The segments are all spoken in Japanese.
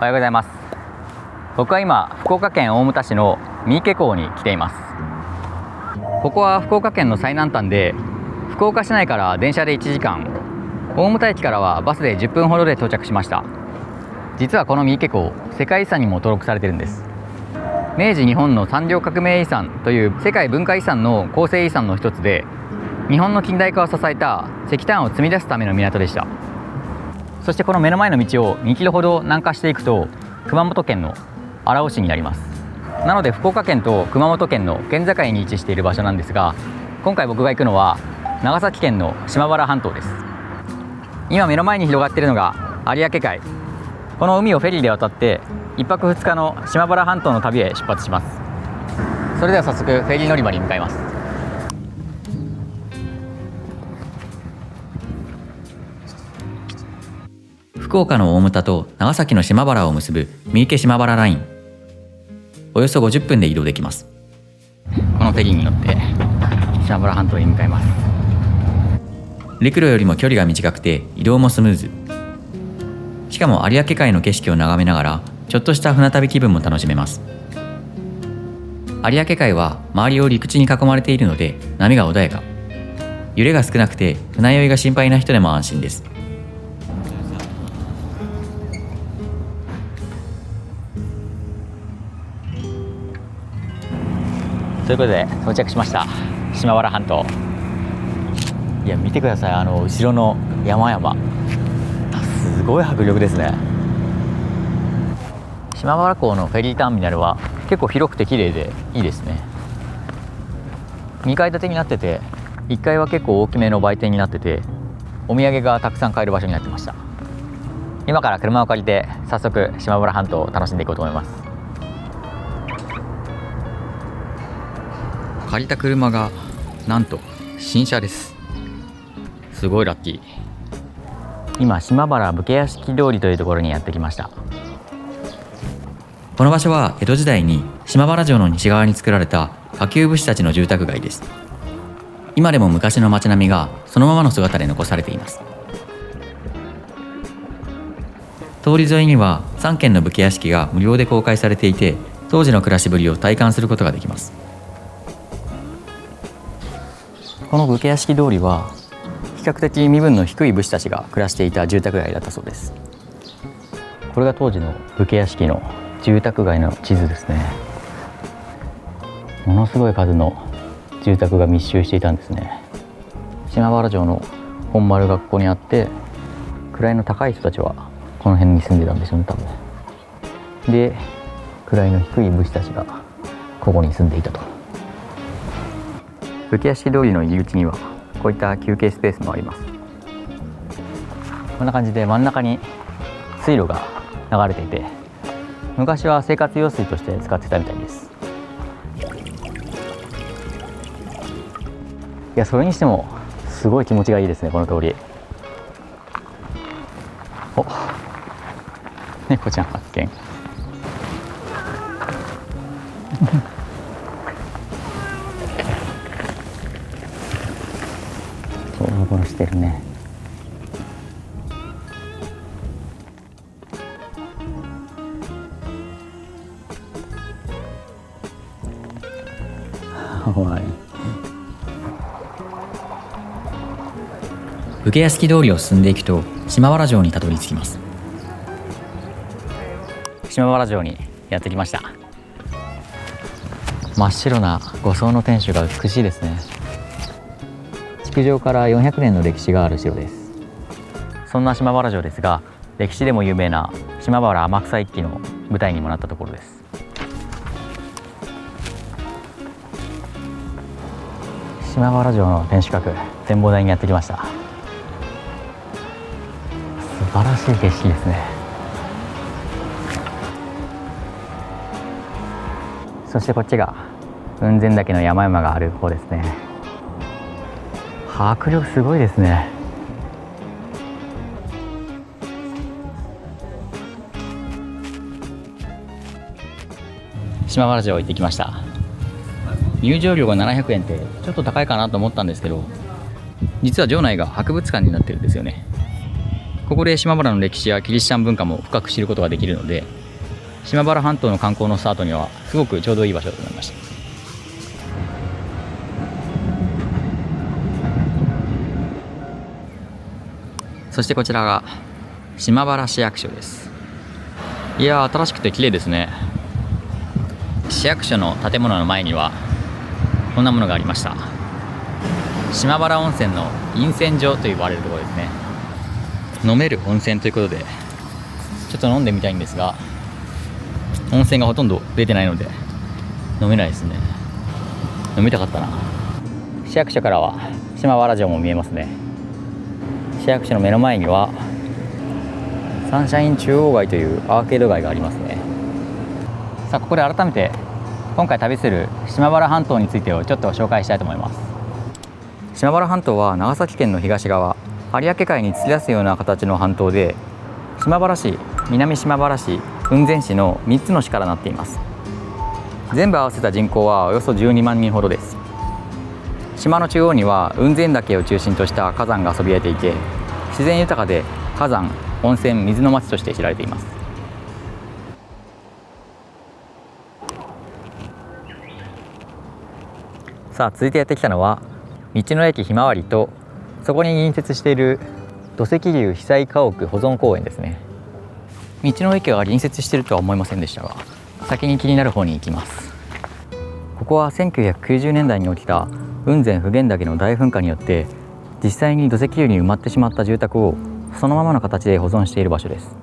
おはようございます。僕は今福岡県大牟田市の三池港に来ています。ここは福岡県の最南端で、福岡市内から電車で1時間、大牟田駅からはバスで10分ほどで到着しました。実はこの三池港、世界遺産にも登録されているんです。明治日本の産業革命遺産という世界文化遺産の構成遺産の一つで、日本の近代化を支えた石炭を積み出すための港でした。そしてこの目の前の道を2キロほど南下していくと、熊本県の荒尾市になります。なので福岡県と熊本県の県境に位置している場所なんですが、今回僕が行くのは長崎県の島原半島です。今目の前に広がっているのが有明海。この海をフェリーで渡って1泊2日の島原半島の旅へ出発します。それでは早速フェリー乗り場に向かいます。福岡の大牟田と長崎の島原を結ぶ三池島原ライン、およそ50分で移動できます。このフェリーに乗って島原半島に向かいます。陸路よりも距離が短くて移動もスムーズ。しかも有明海の景色を眺めながらちょっとした船旅気分も楽しめます。有明海は周りを陸地に囲まれているので波が穏やか、揺れが少なくて船酔いが心配な人でも安心です。ということで到着しました、島原半島。いや見てください、後ろの山々、すごい迫力ですね。島原港のフェリーターミナルは結構広くて綺麗でいいですね。2階建てになってて、1階は結構大きめの売店になってて、お土産がたくさん買える場所になってました。今から車を借りて早速島原半島を楽しんでいこうと思います。借りた車がなんと新車です。すごいラッキー。今島原武家屋敷通りというところにやってきました。この場所は江戸時代に島原城の西側に作られた下級武士たちの住宅街です。今でも昔の街並みがそのままの姿で残されています。通り沿いには3軒の武家屋敷が無料で公開されていて、当時の暮らしぶりを体感することができます。この武家屋敷通りは比較的身分の低い武士たちが暮らしていた住宅街だったそうです。これが当時の武家屋敷の住宅街の地図ですね。ものすごい数の住宅が密集していたんですね。島原城の本丸がここにあって、位の高い人たちはこの辺に住んでたんでしょうね、多分。で、位の低い武士たちがここに住んでいたと。武家屋敷通りの入り口にはこういった休憩スペースもあります。こんな感じで真ん中に水路が流れていて、昔は生活用水として使ってたみたいです。いや、それにしてもすごい気持ちがいいですね、この通り。お、猫ちゃん発見。ゴロゴロしてるね。武家屋敷通りを進んでいくと島原城にたどり着きます。島原城にやってきました。真っ白な5層の天守が美しいですね。築城から400年の歴史がある城です。そんな島原城ですが、歴史でも有名な島原天草一揆の舞台にもなったところです。島原城の天守閣展望台にやってきました。素晴らしい景色ですね。そしてこっちが雲仙岳の山々がある方ですね。迫力すごいですね。島原城行ってきました。入場料が700円ってちょっと高いかなと思ったんですけど、実は城内が博物館になってるんですよね。ここで島原の歴史やキリシタン文化も深く知ることができるので、島原半島の観光のスタートにはすごくちょうどいい場所だと思いました。そしてこちらが島原市役所です。いやー、新しくて綺麗ですね。市役所の建物の前にはこんなものがありました。島原温泉の飲泉所と呼ばれるところですね。飲める温泉ということで、ちょっと飲んでみたいんですが、温泉がほとんど出てないので飲めないですね。飲みたかったな。市役所からは島原城も見えますね。市役所の目の前にはサンシャイン中央街というアーケード街がありますね。さあ、ここで改めて今回旅する島原半島についてをちょっと紹介したいと思います。島原半島は長崎県の東側、有明海に突き出すような形の半島で、島原市、南島原市、雲仙市の3つの市からなっています。全部合わせた人口はおよそ12万人ほどです。島の中央には雲仙岳を中心とした火山がそびえていて、自然豊かで火山、温泉、水の町として知られています。さあ、続いてやってきたのは道の駅ひまわりと、そこに隣接している土石流被災家屋保存公園ですね。道の駅が隣接しているとは思いませんでしたが、先に気になる方に行きます。ここは1990年代に起きた雲仙普賢岳の大噴火によって実際に土石流に埋まってしまった住宅をそのままの形で保存している場所です。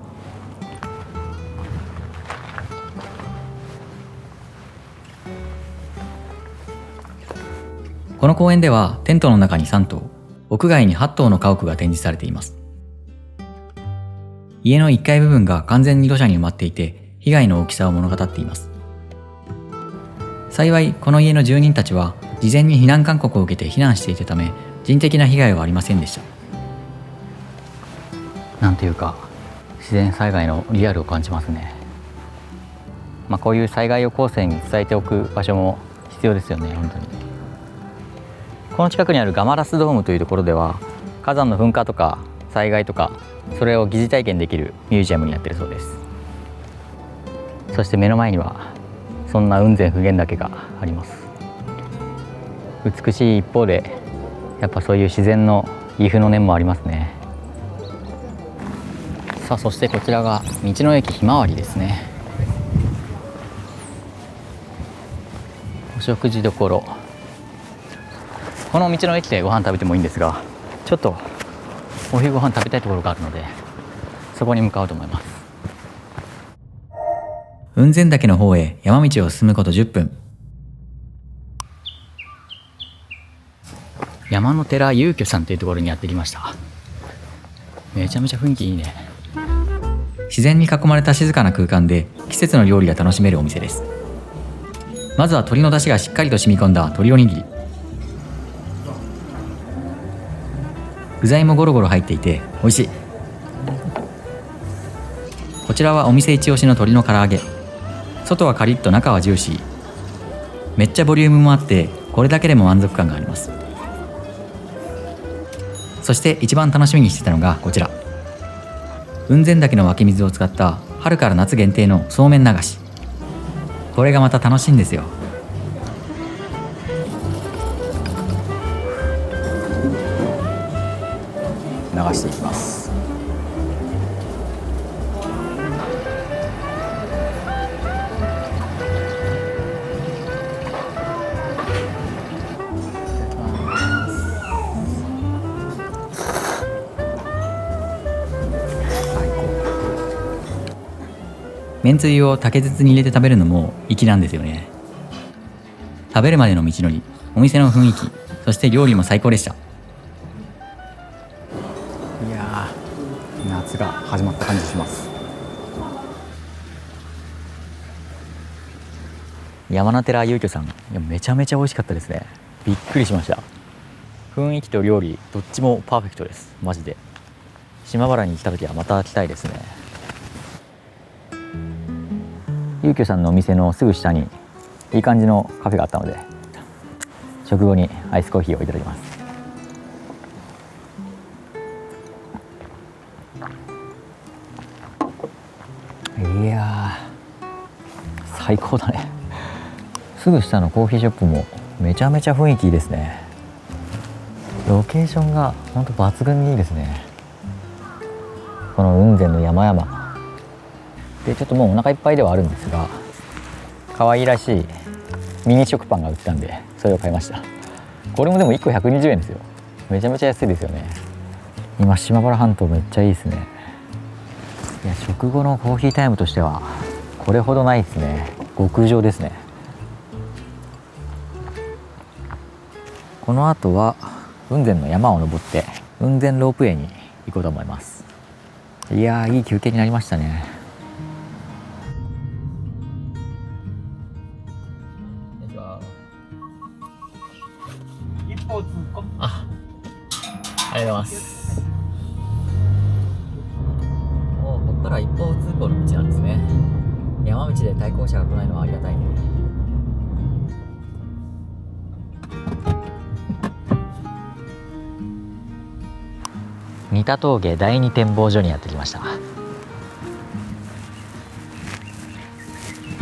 この公園ではテントの中に3棟、屋外に8棟の家屋が展示されています。家の1階部分が完全に土砂に埋まっていて、被害の大きさを物語っています。幸いこの家の住人たちは事前に避難勧告を受けて避難していたため、人的な被害はありませんでした。なんというか自然災害のリアルを感じますね。こういう災害を後世に伝えておく場所も必要ですよね。本当にこの近くにあるガマラスドームというところでは、火山の噴火とか災害とか、それを疑似体験できるミュージアムになっているそうです。そして目の前にはそんな雲仙普賢岳があります。美しい一方で、やっぱそういう自然の岐阜の念もありますね。さあ、そしてこちらが道の駅ひまわりですね。お食事どころ、この道の駅でご飯食べてもいいんですが、ちょっとお昼ご飯食べたいところがあるので、そこに向かうと思います。雲仙岳の方へ山道を進むこと10分。山の寺遊居さんというところにやってきました。めちゃめちゃ雰囲気いいね。自然に囲まれた静かな空間で季節の料理が楽しめるお店です。まずは鶏の出汁がしっかりと染み込んだ鶏おにぎり。具材もゴロゴロ入っていて美味しい。こちらはお店一押しの鶏の唐揚げ。外はカリッと中はジューシー。めっちゃボリュームもあって、これだけでも満足感があります。そして一番楽しみにしてたのがこちら、雲仙岳の湧き水を使った春から夏限定のそうめん流し。これがまた楽しいんですよ。流していきます。めんつゆを竹筒に入れて食べるのも粋なんですよね。食べるまでの道のり、お店の雰囲気、そして料理も最高でした。いやー、夏が始まった感じします。山名寺遊居さん、めちゃめちゃ美味しかったですね。びっくりしました。雰囲気と料理どっちもパーフェクトです。マジで島原に来た時はまた来たいですね。遊居さんのお店のすぐ下にいい感じのカフェがあったので、食後にアイスコーヒーをいただきます。いやー最高だね。すぐ下のコーヒーショップもめちゃめちゃ雰囲気いいですね。ロケーションがほんと抜群にいいですね。この雲仙の山々で、ちょっともうお腹いっぱいではあるんですが、可愛らしいミニ食パンが売ってたんでそれを買いました。これもでも1個120円ですよ。めちゃめちゃ安いですよね。今島原半島めっちゃいいですね。いや、食後のコーヒータイムとしてはこれほどないですね。極上ですね。この後は雲仙の山を登って雲仙ロープウェイに行こうと思います。いやー、いい休憩になりましたね。ありがとうございます。もうここから一方通行の道なんですね。山道で対向車が来ないのはありがたいね。仁田峠第二展望所にやってきました。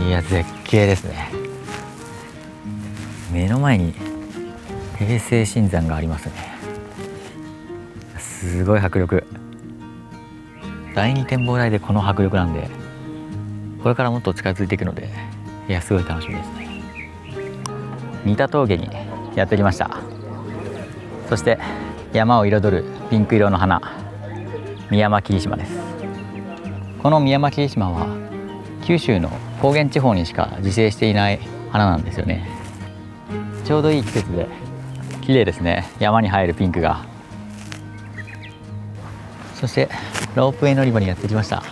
いや、絶景ですね。目の前に平成新山がありますね。すごい迫力。第二展望台でこの迫力なんで、これからもっと近づいていくので、いや、すごい楽しみですね。仁田峠にやってきました。そして山を彩るピンク色の花、ミヤマキリシマです。このミヤマキリシマは九州の高原地方にしか自生していない花なんですよね。ちょうどいい季節で綺麗ですね。山に生えるピンクが。そしてロープウェイ乗り場にやってきました。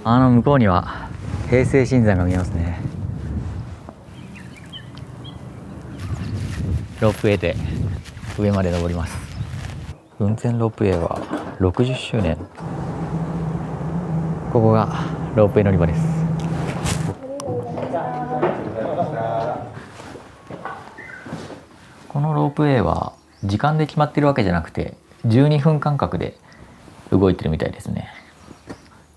向こうには平成新山が見えますね。ロープウェイで上まで登ります。雲仙ロープウェイは60周年。ここがロープウェイ乗り場です。このロープウェイは時間で決まってるわけじゃなくて、12分間隔で動いてるみたいですね。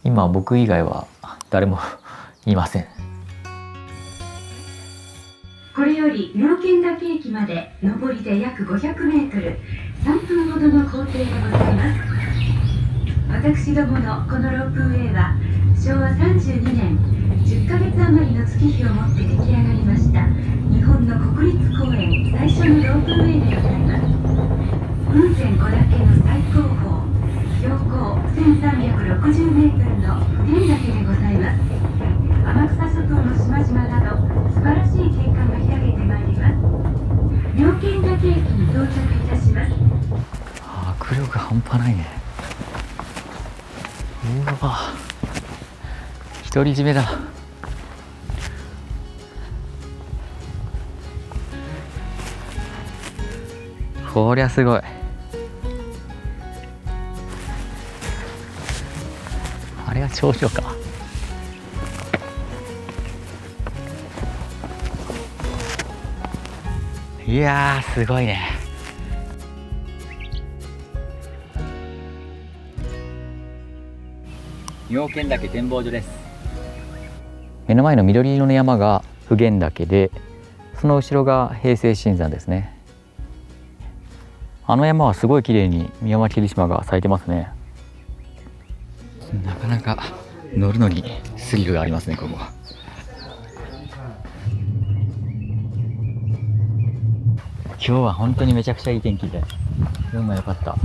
今僕以外は誰もいません。これより妙見岳駅まで上りで約500メートル、3分ほどの行程がございます。私どものこのロープウェイは昭和32年10ヶ月余りの月日をもって出来上がりました日本の国立公園最初のロープウェイでございます。雲仙小岳の最高峰、標高1360メートルの普賢岳でございます。天草諸島の島々など素晴らしい景観が開けてまいります。妙見岳駅に到着いたします。迫力半端ないね。うわ、独り占めだ。こりゃすごい。あれが頂上か。いやー、すごいね。妙見岳展望所です。目の前の緑色の山が普賢岳で、その後ろが平成新山ですね。あの山はすごい綺麗にミヤマキリシマが咲いてますね。なかなか乗るのにスリルがありますね、ここは。今日は本当にめちゃくちゃいい天気で運が良かった。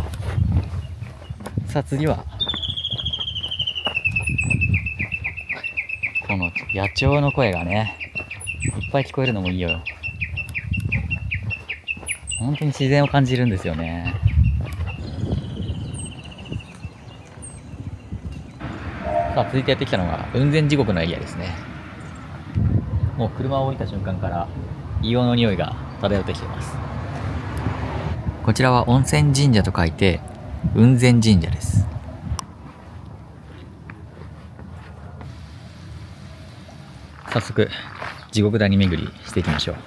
さあ次はこの野鳥の声がね、いっぱい聞こえるのもいいよ。本当に自然を感じるんですよね。さあ続いてやってきたのが雲仙地獄のエリアですね。もう車を降りた瞬間から硫黄の匂いが漂ってきています。こちらは温泉神社と書いて雲仙神社です。早速地獄谷巡りしていきましょう。こ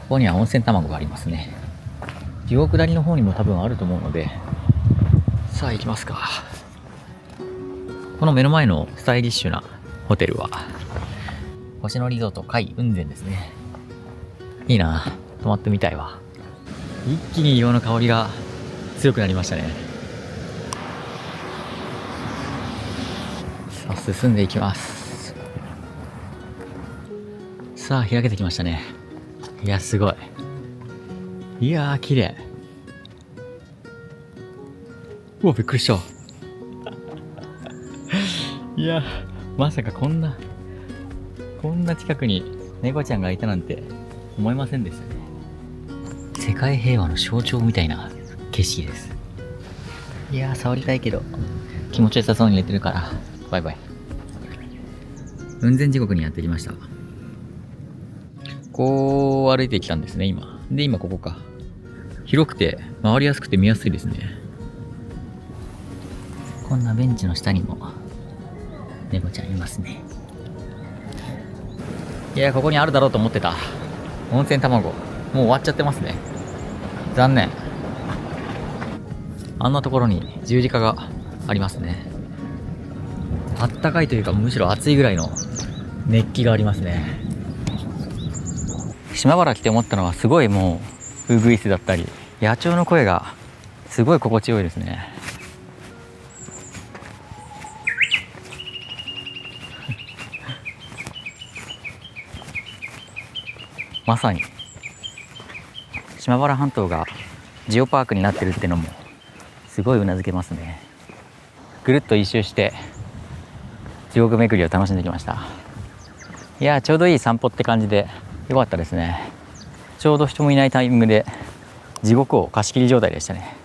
こには温泉卵がありますね。地獄谷の方にも多分あると思うので、さあ行きますか。この目の前のスタイリッシュなホテルは星野リゾート界雲仙ですね。いいな、泊まってみたいわ。一気に硫黄の香りが強くなりましたね。さあ進んでいきます。さあ開けてきましたね。いやすごい。いやー綺麗。うわびっくりした。いやまさかこんな近くに猫ちゃんがいたなんて思いませんでしたね。世界平和の象徴みたいな景色です。いやー触りたいけど気持ちよさそうに寝てるからバイバイ。雲仙地獄にやってきました。こう歩いてきたんですね今。で今ここか。広くて回りやすくて見やすいですね。こんなベンチの下にも猫ちゃんいますね。いやここにあるだろうと思ってた温泉卵もう終わっちゃってますね。残念。あんなところに十字架がありますね。あったかいというかむしろ暑いぐらいの熱気がありますね。島原来て思ったのはすごいもうウグイスだったり野鳥の声がすごい心地よいですね。まさに島原半島がジオパークになってるってのもすごいうなずけますね。ぐるっと一周して地獄巡りを楽しんできました。いやちょうどいい散歩って感じでよかったですね。ちょうど人もいないタイミングで地獄を貸し切り状態でしたね。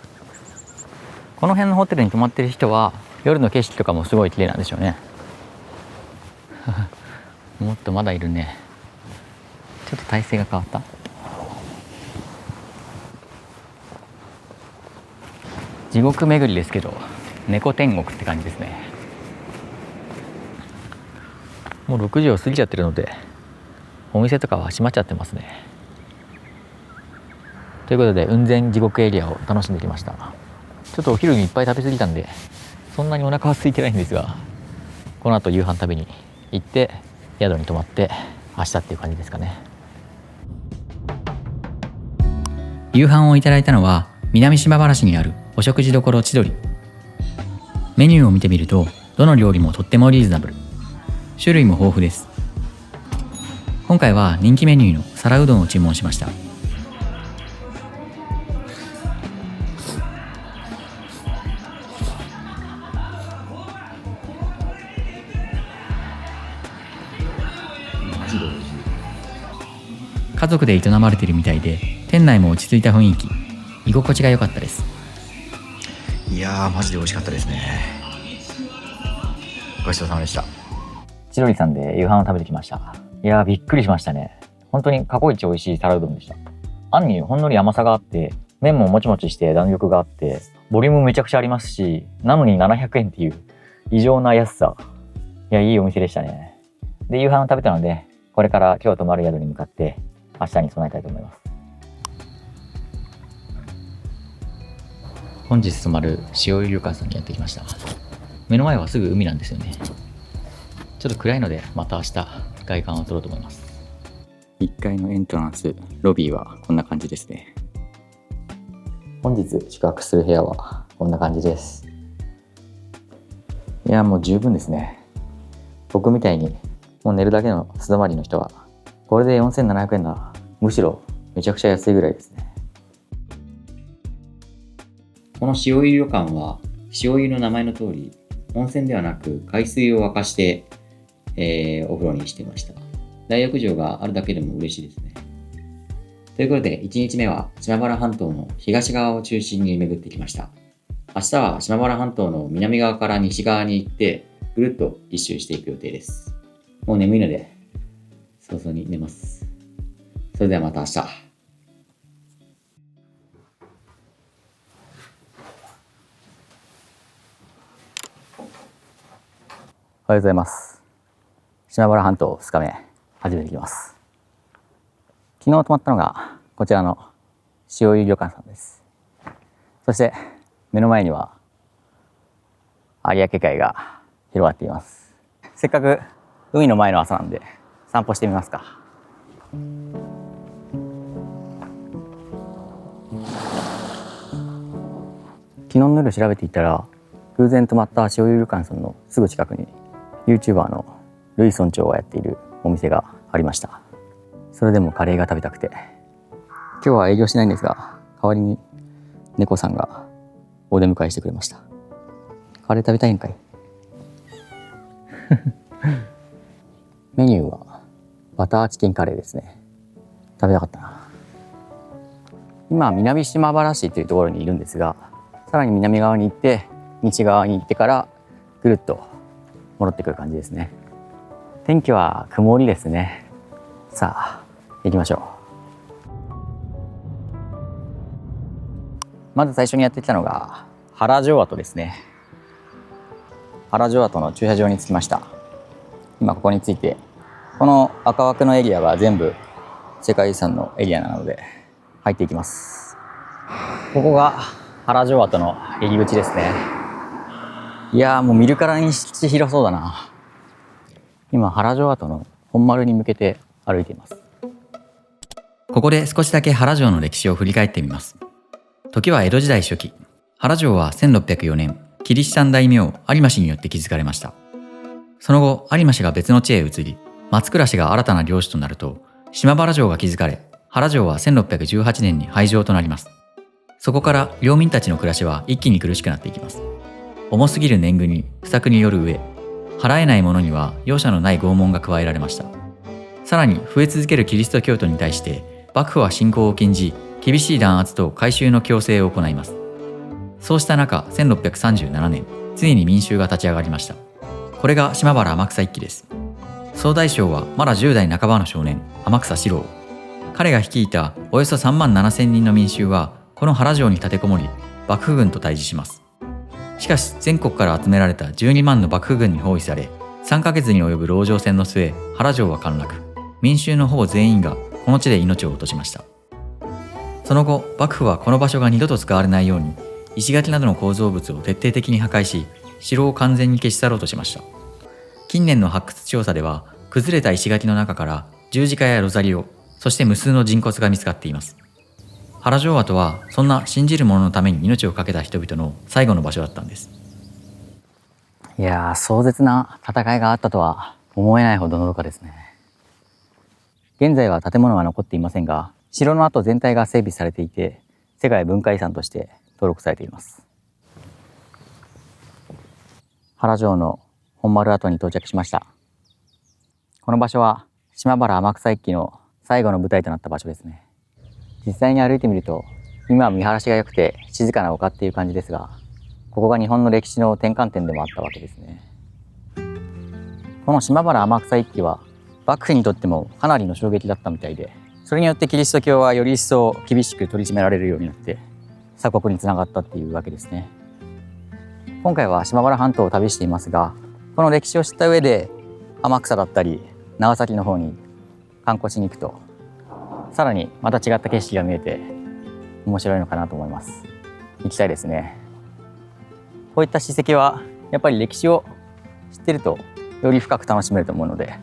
この辺のホテルに泊まってる人は夜の景色とかもすごい綺麗なんでしょうね。もっとまだいるね。ちょっと体勢が変わった。地獄巡りですけど猫天国って感じですね。もう6時を過ぎちゃってるのでお店とかは閉まっちゃってますね。ということで雲仙地獄エリアを楽しんできました。ちょっとお昼にいっぱい食べ過ぎたんでそんなにお腹は空いてないんですが、この後夕飯食べに行って宿に泊まって明日っていう感じですかね。夕飯をいただいたのは南島原市にあるお食事処千鳥。メニューを見てみるとどの料理もとってもリーズナブル、種類も豊富です。今回は人気メニューの皿うどんを注文しました。家族で営まれているみたいで店内も落ち着いた雰囲気、居心地が良かったです。いやーマジで美味しかったですね。ごちそうさまでした。千鳥さんで夕飯を食べてきました。いやーびっくりしましたね。本当に過去一美味しい皿うどんでした。あんにほんのり甘さがあって麺ももちもちして弾力があってボリュームめちゃくちゃありますし、なのに700円っていう異常な安さ。いやいいお店でしたね。で夕飯を食べたのでこれから今日泊まる宿に向かって明日に備えたいと思います。本日泊まる塩湯旅館さんにやってきました。目の前はすぐ海なんですよね。ちょっと暗いのでまた明日外観を撮ろうと思います。1階のエントランスロビーはこんな感じですね。本日宿泊する部屋はこんな感じです。いやもう十分ですね。僕みたいにもう寝るだけの素泊まりの人はこれで4700円ならむしろめちゃくちゃ安いぐらいですね。この塩湯旅館は塩湯の名前の通り温泉ではなく海水を沸かして、お風呂にしてました。大浴場があるだけでも嬉しいですね。ということで1日目は島原半島の東側を中心に巡ってきました。明日は島原半島の南側から西側に行ってぐるっと一周していく予定です。もう眠いので早々に寝ます。それではまた明日。おはようございます。島原半島2日目始めていきます。昨日泊まったのがこちらの塩湯旅館さんです。そして目の前には有明海が広がっています。せっかく海の前の朝なんで散歩してみますか。昨日の夜調べていたら、偶然泊まった塩湯旅館さんのすぐ近くに YouTuber のルイ村長がやっているお店がありました。それでもカレーが食べたくて、今日は営業しないんですが、代わりに猫さんがお出迎えしてくれました。カレー食べたいんかいメニューはバターチキンカレーですね。食べたかったな。今南島原市というところにいるんですが、さらに南側に行って西側に行ってからぐるっと戻ってくる感じですね。天気は曇りですね。さあ行きましょう。まず最初にやってきたのが原城跡ですね。原城跡の駐車場に着きました。今ここに着いて、この赤枠のエリアが全部世界遺産のエリアなので入っていきます。ここが原城跡の入り口ですね。いやー、もう見るからに敷地広そうだな。今原城跡の本丸に向けて歩いています。ここで少しだけ原城の歴史を振り返ってみます。時は江戸時代初期、原城は1604年、キリシタン大名有馬氏によって築かれました。その後、有馬氏が別の地へ移り、松倉氏が新たな領主となると、島原城が築かれ、原城は1618年に廃城となります。そこから領民たちの暮らしは一気に苦しくなっていきます。重すぎる年貢に不作による上、払えない者には容赦のない拷問が加えられました。さらに増え続けるキリスト教徒に対して、幕府は信仰を禁じ、厳しい弾圧と改宗の強制を行います。そうした中、1637年、ついに民衆が立ち上がりました。これが島原天草一揆です。総大将はまだ10代半ばの少年、天草四郎。彼が率いたおよそ3万7千人の民衆は、この原城に立てこもり、幕府軍と対峙します。しかし、全国から集められた12万の幕府軍に包囲され、3ヶ月に及ぶ籠城戦の末、原城は陥落。民衆のほぼ全員がこの地で命を落としました。その後、幕府はこの場所が二度と使われないように、石垣などの構造物を徹底的に破壊し、城を完全に消し去ろうとしました。近年の発掘調査では、崩れた石垣の中から十字架やロザリオ、そして無数の人骨が見つかっています。原城跡は、そんな信じる者のために命を懸けた人々の最後の場所だったんです。いやー、壮絶な戦いがあったとは思えないほどのどかですね。現在は建物は残っていませんが、城の跡全体が整備されていて、世界文化遺産として登録されています。原城の本丸跡に到着しました。この場所は島原天草一揆の最後の舞台となった場所ですね。実際に歩いてみると、今は見晴らしが良くて静かな丘っていう感じですが、ここが日本の歴史の転換点でもあったわけですね。この島原天草一揆は幕府にとってもかなりの衝撃だったみたいで、それによってキリスト教はより一層厳しく取り締められるようになって鎖国につながったっていうわけですね。今回は島原半島を旅していますが、この歴史を知った上で天草だったり長崎の方に観光しに行くと、さらにまた違った景色が見えて面白いのかなと思います。行きたいですね。こういった史跡はやっぱり歴史を知ってるとより深く楽しめると思うので、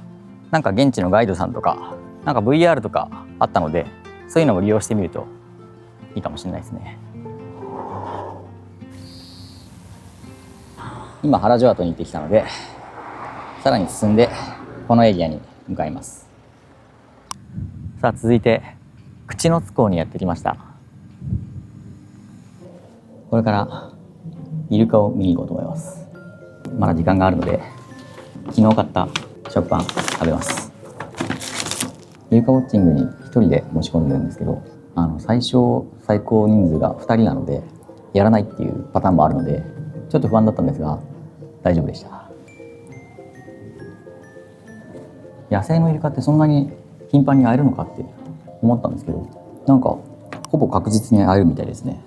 なんか現地のガイドさんとか、なんか VR とかあったので、そういうのも利用してみるといいかもしれないですね。今原城跡に行ってきたので、さらに進んでこのエリアに向かいます。さあ続いて口之津港にやってきました。これからイルカを見に行こうと思います。まだ時間があるので、昨日買った食パン食べます。イルカウォッチングに1人で持ち込んでるんですけど、最高人数が2人なのでやらないっていうパターンもあるので、ちょっと不安だったんですが大丈夫でした。野生のイルカってそんなに頻繁に会えるのかって思ったんですけど、なんかほぼ確実に会えるみたいですね。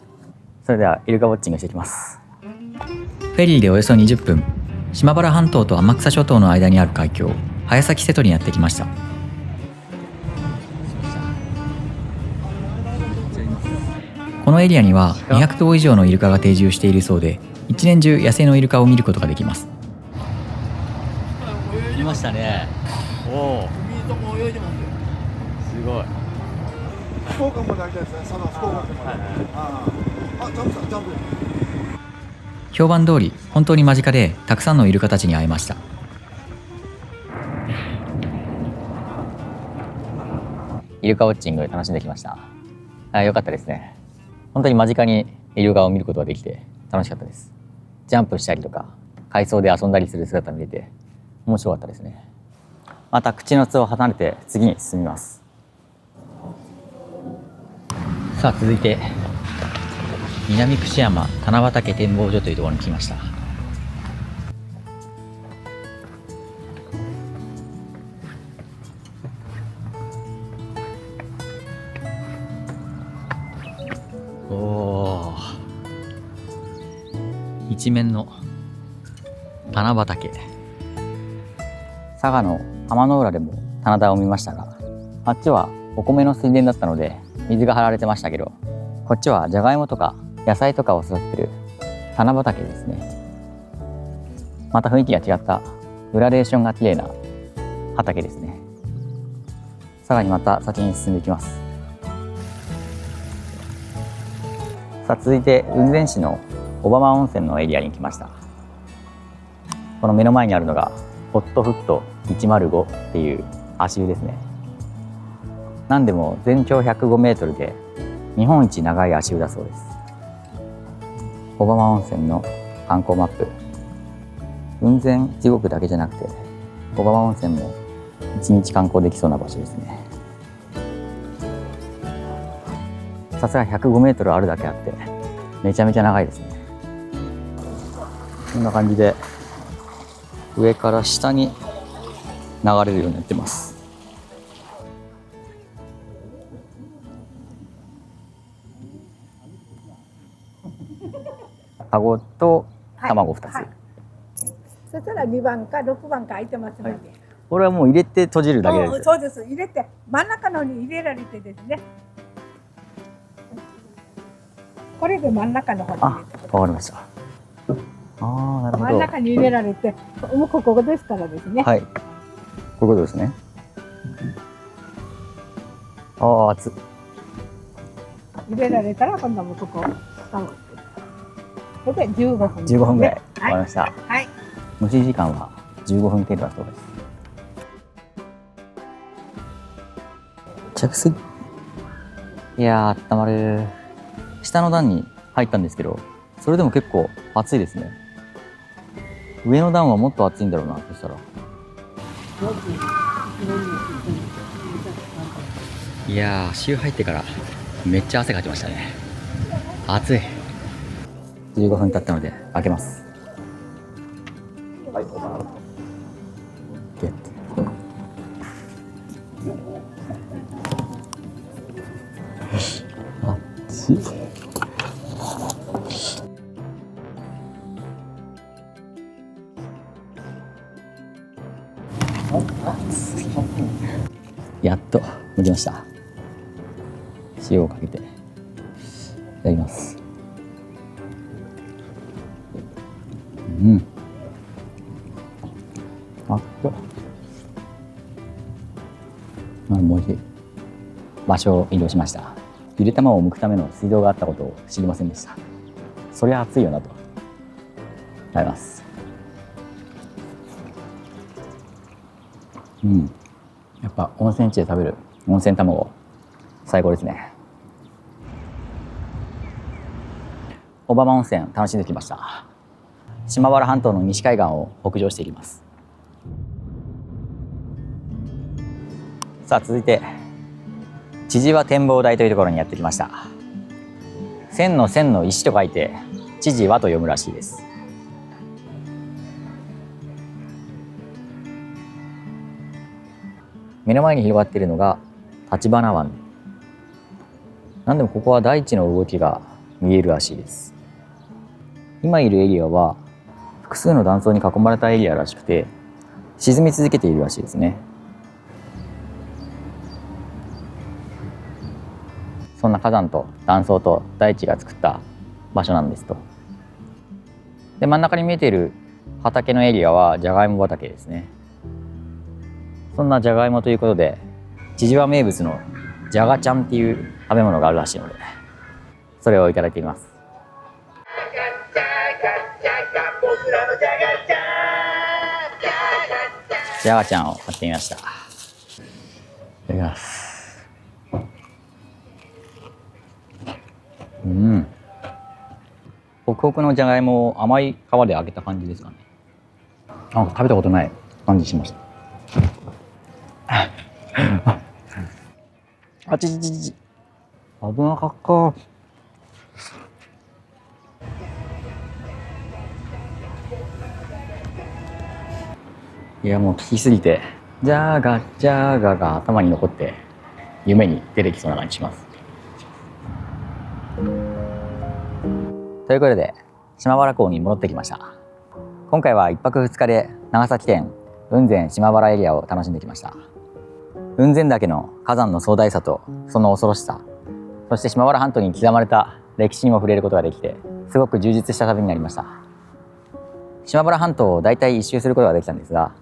それではイルカウォッチングしていきます。フェリーでおよそ20分、島原半島と天草諸島の間にある海峡、早崎瀬戸にやってきました。このエリアには200頭以上のイルカが定住しているそうで、一年中野生のイルカを見ることができます。いましたね。おお、すごい。福岡も大体ですね、その福岡でもね。ジャンプだ、ジャンプ。評判通り本当に間近でたくさんのイルカたちに会えました。イルカウォッチング楽しんできました。良かったですね。本当に間近にイルカを見ることができて楽しかったです。ジャンプしたりとか海藻で遊んだりする姿見れて面白かったですね。また口の巣を離れて次に進みます。さあ続いて南串山七畑展望所というところに来ました。おお、一面の棚畑。佐賀の浜の浦でも棚田を見ましたが、あっちはお米の水田だったので水が張られてましたけど、こっちはじゃがいもとか野菜とかを育ててる棚畑ですね。また雰囲気が違ったグラデーションが綺麗な畑ですね。さらにまた先に進んでいきます。さあ続いて雲仙市の小浜温泉のエリアに来ました。この目の前にあるのがホットフット105っていう足湯ですね。なんでも全長105メートルで日本一長い足湯だそうです。小浜温泉の観光マップ。雲仙地獄だけじゃなくて小浜温泉も一日観光できそうな場所ですね。さすが105メートルあるだけあってめちゃめちゃ長いですね。こんな感じで上から下に流れるようになってます。カゴと卵2つ、はいはい、そしたら2番か6番か空いてますので、はい、これはもう入れて閉じるだけです。そうです。入れて真ん中のに入れられてですね、これで真ん中の方に入れてください。わかりました。なるほど。真ん中に入れられて、もうここですからですね。はい。こういうことですね。熱っ。入れられたら今度もこここれで15分。15分ぐらい。わかりました。はい。蒸し時間は15分程度だそうです。着水。いやー、温まる。下の段に入ったんですけど、それでも結構暑いですね。上の段はもっと暑いんだろうな。そしたらいやー、足湯入ってからめっちゃ汗かきましたね。暑い。15分経ったので開けます。はい、ゲット。熱い。やっと剥きました。塩をかけていただきます。あっともう美味しい。場所を移動しました。ゆで卵を剥くための水道があったことを知りませんでした。そりゃ熱いよなと思います。やっぱ温泉地で食べる温泉卵最高ですね。小浜温泉楽しんできました。島原半島の西海岸を北上していきます。さあ続いて千々和展望台というところにやってきました。千の千の石と書いて千々和と読むらしいです。目の前に広がっているのが橘湾。なんでもここは大地の動きが見えるらしいです。今いるエリアは複数の断層に囲まれたエリアらしくて沈み続けているらしいですね。そんな火山と断層と大地が作った場所なんですと。で真ん中に見えている畑のエリアはじゃがいも畑ですね。そんなじゃがいもということで、知事は名物のじゃがちゃんっていう食べ物があるらしいので、それをいただいてみます。じゃがちゃんを買ってみました。いただきます。ホクホクのじゃがいもを甘い皮で揚げた感じですかね。なんか食べたことない感じしました。あちちちち、危なかった。いや、もう聞きすぎてジャーガが頭に残って夢に出てきそうな感じします。ということで島原港に戻ってきました。今回は1泊2日で長崎県雲仙島原エリアを楽しんできました。雲仙岳の火山の壮大さとその恐ろしさ、そして島原半島に刻まれた歴史にも触れることができて、すごく充実した旅になりました。島原半島をだいたい一周することができたんですが、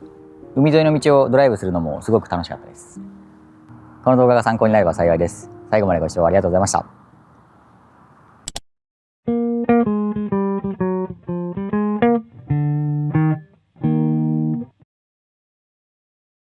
海沿いの道をドライブするのもすごく楽しかったです。この動画が参考になれば幸いです。最後までご視聴ありがとうございました。